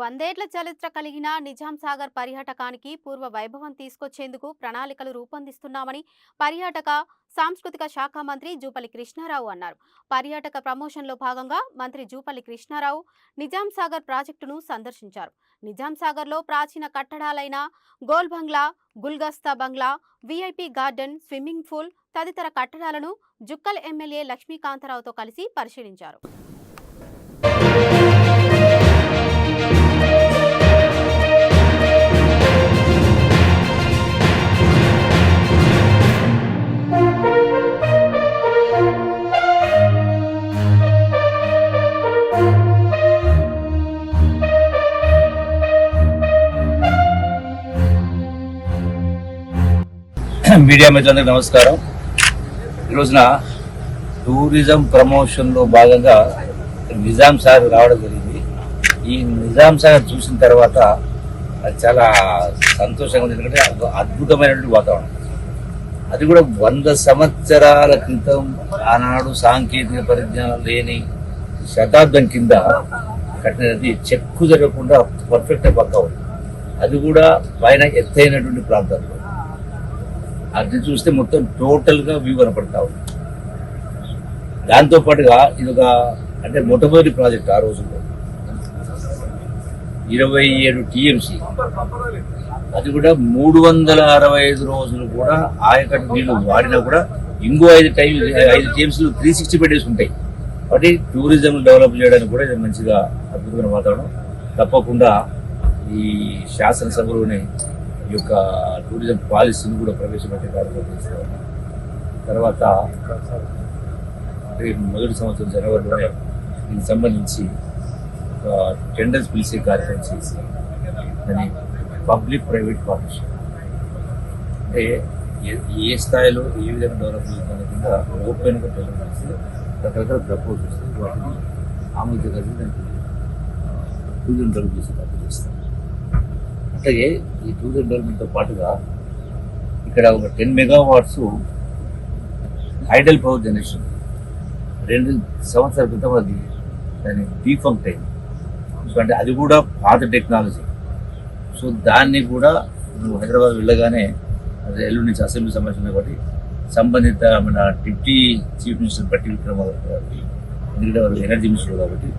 వందేళ్ల చరిత్ర కలిగిన నిజాం సాగర్ పర్యాటకానికి పూర్వ వైభవం తీసుకొచ్చేందుకు ప్రణాళికలు రూపొందిస్తున్నామని పర్యాటక సాంస్కృతిక శాఖ మంత్రి జూపల్లి కృష్ణారావు అన్నారు. పర్యాటక ప్రమోషన్లో భాగంగా మంత్రి జూపల్లి కృష్ణారావు నిజాం సాగర్ ప్రాజెక్టును సందర్శించారు. నిజాం సాగర్లో ప్రాచీన కట్టడాలైన గోల్ బంగ్లా, గుల్గస్తా బంగ్లా, విఐపి గార్డెన్, స్విమ్మింగ్ పూల్ తదితర కట్టడాలను జుక్కల్ ఎమ్మెల్యే లక్ష్మీకాంతరావుతో కలిసి పరిశీలించారు. మీడియా మిత్రులందరికీ నమస్కారం. ఈ రోజున టూరిజం ప్రమోషన్లో భాగంగా నిజాం సాగర్ రావడం జరిగింది. ఈ నిజాం సాగర్ చూసిన తర్వాత అది చాలా సంతోషంగా ఉంది. ఎందుకంటే అద్భుతమైనటువంటి వాతావరణం. అది కూడా 100 సంవత్సరాల క్రితం ఆనాడు సాంకేతిక పరిజ్ఞానం లేని శతాబ్దం కింద కట్టినది చెక్కు జరగకుండా పర్ఫెక్ట్గా పక్కా ఉంది. అది కూడా పైన ఎత్తైనటువంటి ప్రాంతాల్లో అది చూస్తే మొత్తం టోటల్గా వ్యూ కనపడతా ఉంది. దాంతోపాటుగా ఇది ఒక అంటే మొట్టమొదటి ప్రాజెక్ట్ ఆ రోజుల్లో 27 టీఎంసీ, అది కూడా 365 రోజులు కూడా ఆయకట్టు నీళ్లు వాడినా కూడా ఇంకో 5 టీఎంసీలు 360 డేస్ ఉంటాయి. కాబట్టి టూరిజం డెవలప్ చేయడానికి కూడా ఇది మంచిగా అద్భుతమైన వాతావరణం. తప్పకుండా ఈ శాసనసభలోనే ఈ యొక్క టూరిజం పాలసీని కూడా ప్రవేశపెట్టే కార్యక్రమం చేస్తారు. తర్వాత మొదటి సంవత్సరం జనవరిలోనే దీనికి సంబంధించి టెండర్స్ పిలిచే కార్యక్రమం చేసి దాన్ని పబ్లిక్ ప్రైవేట్ పార్ట్నర్షిప్ అంటే ఏ స్థాయిలో ఏ విధంగా డెవలప్ చేయాలనే కింద ఓపెన్గా డెవలప్ చేసి రకరకాల ప్రపోజ్ వస్తే వాటిని ఆమోదించగలిగి దానికి టూరిజం డెవలప్ చేసే కార్యక్రమం చేస్తారు. అట్లాగే ఈ టూరిజం డెవలప్మెంట్తో పాటుగా ఇక్కడ ఒక 10 మెగావాట్స్ హైడల్ పవర్ జనరేషన్ 2 సంవత్సరాల క్రితం అది దాన్ని డీఫంక్ట్ అయింది. సో అంటే అది కూడా పాత టెక్నాలజీ. సో దాన్ని కూడా నువ్వు హైదరాబాద్ వెళ్ళగానే అది ఎల్లుండి నుంచి అసెంబ్లీ సమావేశం కాబట్టి సంబంధిత మన డిప్యూటీ చీఫ్ మినిస్టర్ బట్టి విక్రమార్క గారికి, ఎందుకంటే వారు ఎనర్జీ మినిస్టర్ కాబట్టి